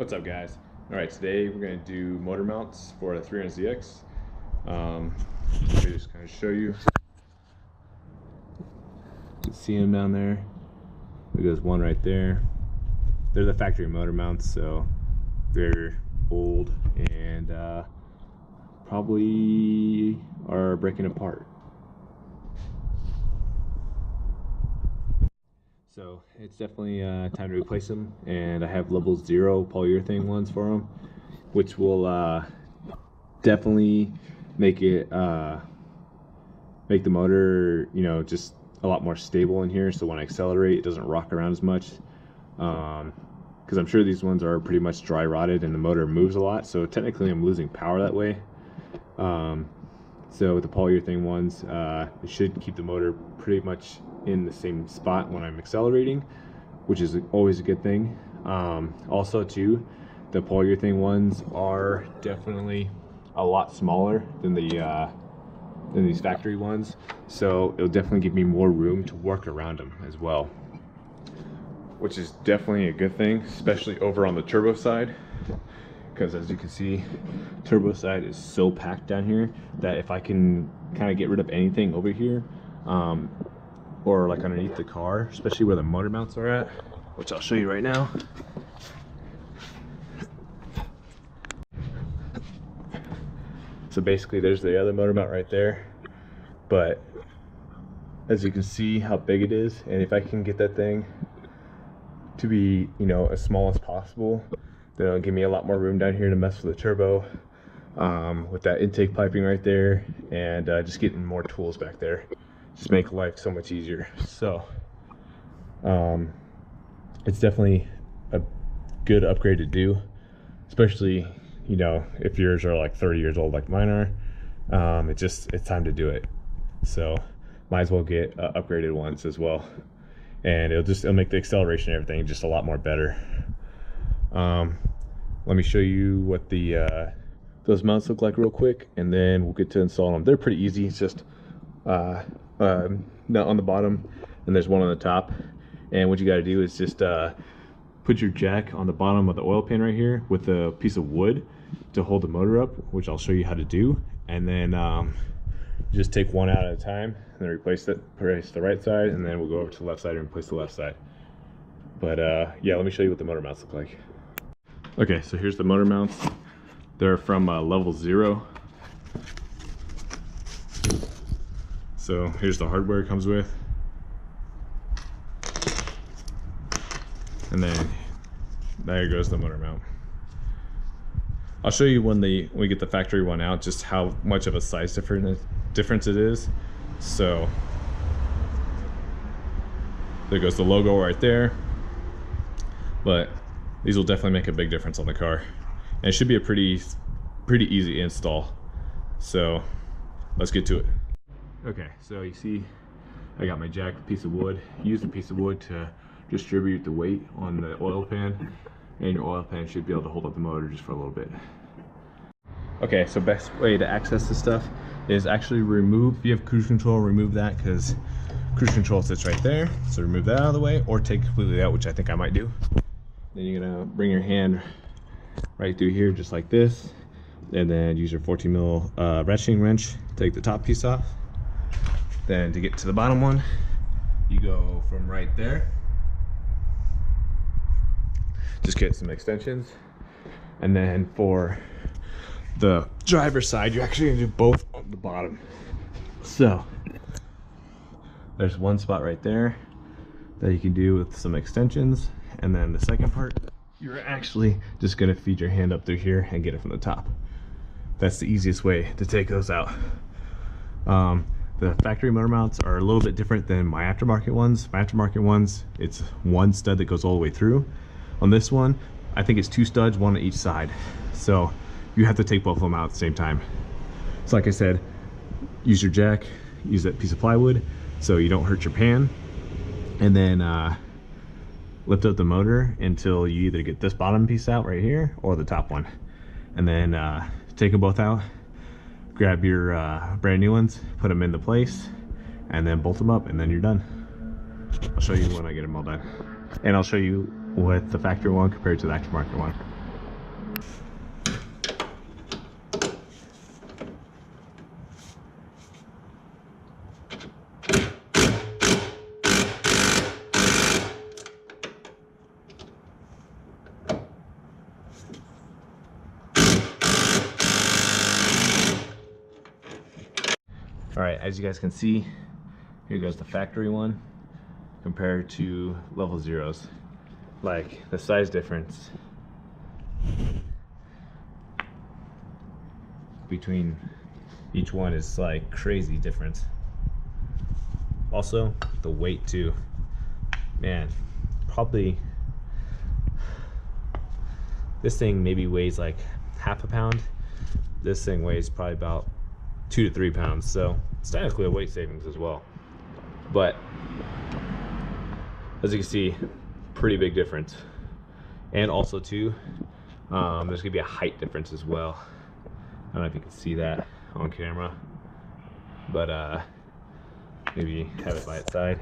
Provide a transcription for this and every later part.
What's up, guys? All right, today we're going to do motor mounts for the 300ZX. Let me just kind of show you. You can see them down there. There's one right there. They're the factory motor mounts, so they're old and probably are breaking apart. So it's definitely time to replace them, and I have level 0 polyurethane ones for them, which will definitely make it make the motor, just a lot more stable in here. So when I accelerate, it doesn't rock around as much. Because I'm sure these ones are pretty much dry rotted, and the motor moves a lot. So technically, I'm losing power that way. So with the polyurethane ones, it should keep the motor pretty much in the same spot when I'm accelerating, which is always a good thing. Also too, the polyurethane ones are definitely a lot smaller than these factory ones, so it'll definitely give me more room to work around them as well, which is definitely a good thing, especially over on the turbo side, because as you can see, turbo side is so packed down here that if I can kind of get rid of anything over here, or like underneath the car, especially where the motor mounts are at, which I'll show you right now. So basically there's the other motor mount right there, but as you can see how big it is, and if I can get that thing to be, as small as possible, then it'll give me a lot more room down here to mess with the turbo, with that intake piping right there, and just getting more tools back there. Just make life so much easier. So it's definitely a good upgrade to do, especially if yours are like 30 years old like mine are. It's time to do it, so might as well get upgraded ones as well, and it'll make the acceleration and everything just a lot more better. Let me show you what the those mounts look like real quick, and then we'll get to installing them. They're pretty easy. It's just nut on the bottom, and there's one on the top, and what you got to do is just put your jack on the bottom of the oil pan right here with a piece of wood to hold the motor up, which I'll show you how to do, and then just take one out at a time, and then replace the right side, and then we'll go over to the left side and replace the left side. But yeah, let me show you what the motor mounts look like. Okay, so here's the motor mounts. They're from level 0. So here's the hardware it comes with, and then there goes the motor mount. I'll show you when we get the factory one out just how much of a size difference it is. So there goes the logo right there, but these will definitely make a big difference on the car, and it should be a pretty easy install. So let's get to it. Okay, so you see I got my jack piece of wood. Use the piece of wood to distribute the weight on the oil pan, and your oil pan should be able to hold up the motor just for a little bit. Okay, so best way to access this stuff is actually remove, if you have cruise control, remove that, because cruise control sits right there. So remove that out of the way, or take it completely out, which I think I might do. Then you're gonna bring your hand right through here just like this, and then use your 14 mil ratcheting wrench, take the top piece off. Then to get to the bottom one, you go from right there, just get some extensions, and then for the driver's side, you're actually gonna do both on the bottom. So there's one spot right there that you can do with some extensions, and then the second part, you're actually just gonna feed your hand up through here and get it from the top. That's the easiest way to take those out. The factory motor mounts are a little bit different than my aftermarket ones. My aftermarket ones, it's one stud that goes all the way through. On this one, I think it's 2 studs, one on each side. So you have to take both of them out at the same time. So like I said, use your jack, use that piece of plywood so you don't hurt your pan, and then lift up the motor until you either get this bottom piece out right here or the top one, and then take them both out. Grab your brand new ones, put them into place, and then bolt them up, and then you're done. I'll show you when I get them all done, and I'll show you with the factory one compared to the aftermarket one. All right, as you guys can see, here goes the factory one compared to level zeros. Like the size difference between each one is like crazy difference. Also, the weight too. Man, probably this thing maybe weighs like half a pound. This thing weighs probably about 2 to 3 pounds, so it's technically a weight savings as well. But as you can see, pretty big difference. And also too, there's gonna be a height difference as well. I don't know if you can see that on camera, but maybe have it by its side.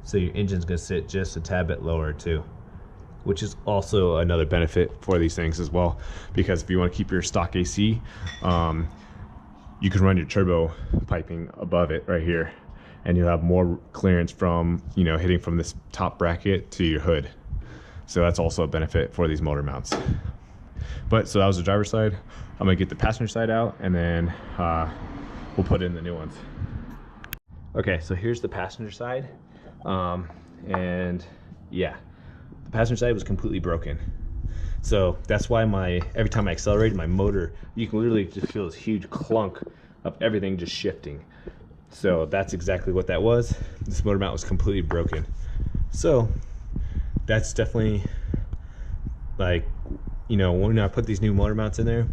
So your engine's gonna sit just a tad bit lower too, which is also another benefit for these things as well, because if you want to keep your stock AC, you can run your turbo piping above it right here, and you'll have more clearance from, you know, hitting from this top bracket to your hood. So that's also a benefit for these motor mounts. But so that was the driver's side. I'm gonna get the passenger side out, and then we'll put in the new ones. Okay, so here's the passenger side. And yeah, the passenger side was completely broken. So that's why every time I accelerated my motor, you can literally just feel this huge clunk of everything just shifting. So that's exactly what that was. This motor mount was completely broken. So that's definitely, like, you know, when I put these new motor mounts in there,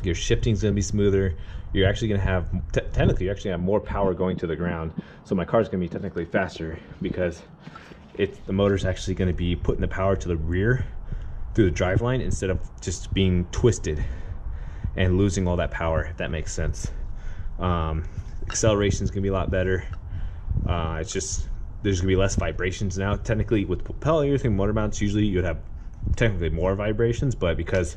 your shifting's gonna be smoother. You're actually gonna have, technically you actually have more power going to the ground. So my car's gonna be technically faster because the motor's actually gonna be putting the power to the rear through the drive line instead of just being twisted and losing all that power, if that makes sense. Acceleration is gonna be a lot better. It's just, there's gonna be less vibrations now. Technically with polyurethane motor mounts, usually you'd have technically more vibrations, but because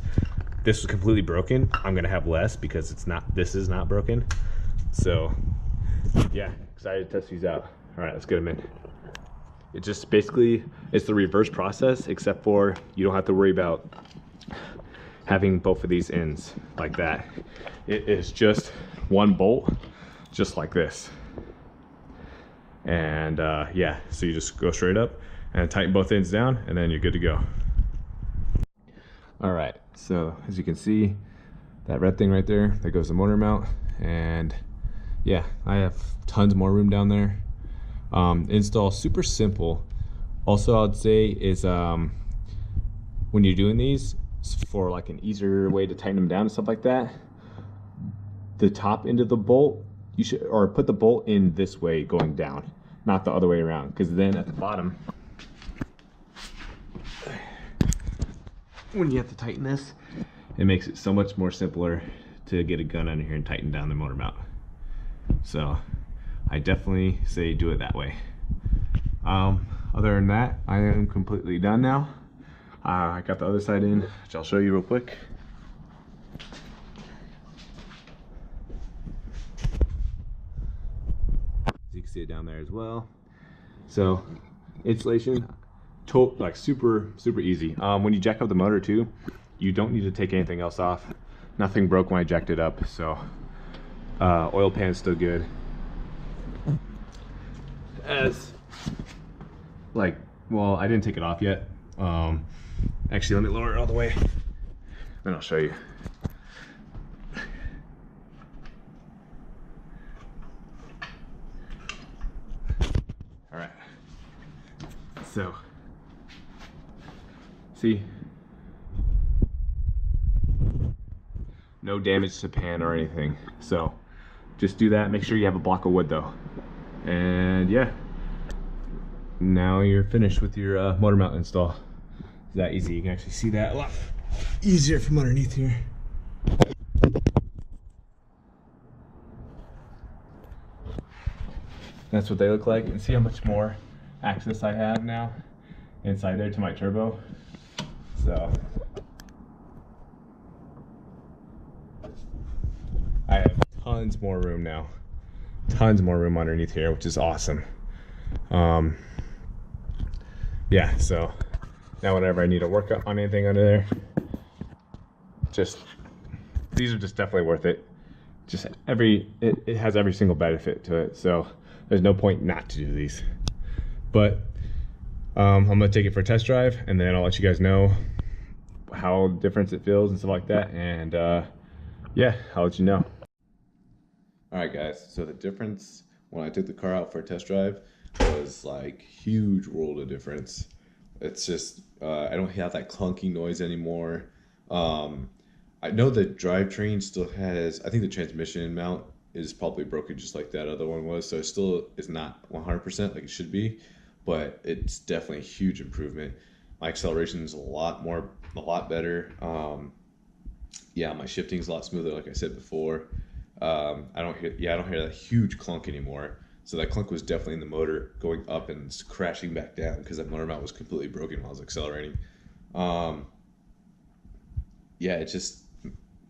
this was completely broken, I'm gonna have less because this is not broken. So yeah, excited to test these out. All right, let's get them in. It just basically, it's the reverse process, except for you don't have to worry about having both of these ends like that. It is just one bolt, just like this. And yeah, so you just go straight up and tighten both ends down, and then you're good to go. All right, so as you can see, that red thing right there, that goes the motor mount. And yeah, I have tons more room down there. Install super simple. Also, I'd say is when you're doing these, for like an easier way to tighten them down and stuff like that, the top end of the bolt, you should, or put the bolt in this way going down, not the other way around, because then at the bottom, when you have to tighten this, it makes it so much more simpler to get a gun under here and tighten down the motor mount. So I definitely say do it that way. Other than that, I am completely done now. I got the other side in, which I'll show you real quick. You can see it down there as well. So installation, like super easy. When you jack up the motor too, you don't need to take anything else off. Nothing broke when I jacked it up, so oil pan's still good. Well, I didn't take it off yet. Actually, let me lower it all the way, then I'll show you. All right, so see, no damage to pan or anything. So just do that. Make sure you have a block of wood though. And yeah, now you're finished with your motor mount install. It's that easy. You can actually see that a lot easier from underneath here. That's what they look like, and see how much more access I have now inside there to my turbo. So I have tons more room now. Tons more room underneath here, which is awesome. Yeah, so now whenever I need to work on anything under there, just these are just definitely worth it. Just it has every single benefit to it, so there's no point not to do these. But I'm gonna take it for a test drive, and then I'll let you guys know how different it feels and stuff like that. And yeah, I'll let you know. All right, guys. So the difference when I took the car out for a test drive was like huge world of difference. It's just I don't have that clunky noise anymore. I know the drivetrain still has, I think the transmission mount is probably broken just like that other one was, so it still is not 100% like it should be, but it's definitely a huge improvement. My acceleration is a lot better. Yeah, my shifting is a lot smoother, like I said before. I don't hear that huge clunk anymore. So that clunk was definitely in the motor going up and crashing back down because that motor mount was completely broken while I was accelerating. Yeah, it just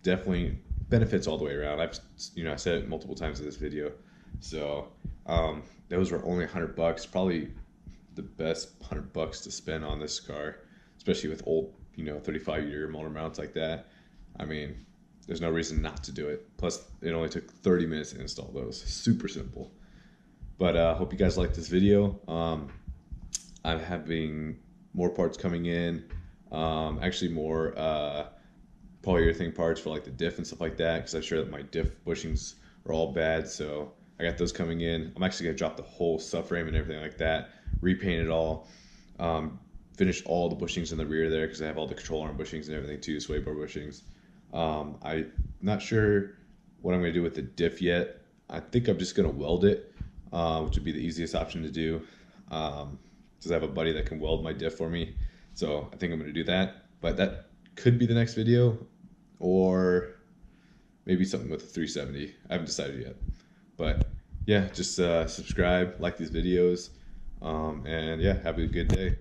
definitely benefits all the way around. I said it multiple times in this video. So those were only $100. Probably the best $100 to spend on this car, especially with old 35-year motor mounts like that. I mean, there's no reason not to do it. Plus, it only took 30 minutes to install those. Super simple. But hope you guys like this video. I'm having more parts coming in. Actually, more polyurethane parts for like the diff and stuff like that, because I'm sure that my diff bushings are all bad. So I got those coming in. I'm actually gonna drop the whole subframe and everything like that, repaint it all, finish all the bushings in the rear there, because I have all the control arm bushings and everything too, sway bar bushings. I'm not sure what I'm gonna do with the diff yet. I think I'm just gonna weld it, which would be the easiest option to do, because I have a buddy that can weld my diff for me. So I think I'm gonna do that, but that could be the next video, or maybe something with a 370. I haven't decided yet. But yeah, just subscribe, like these videos, and yeah, have a good day.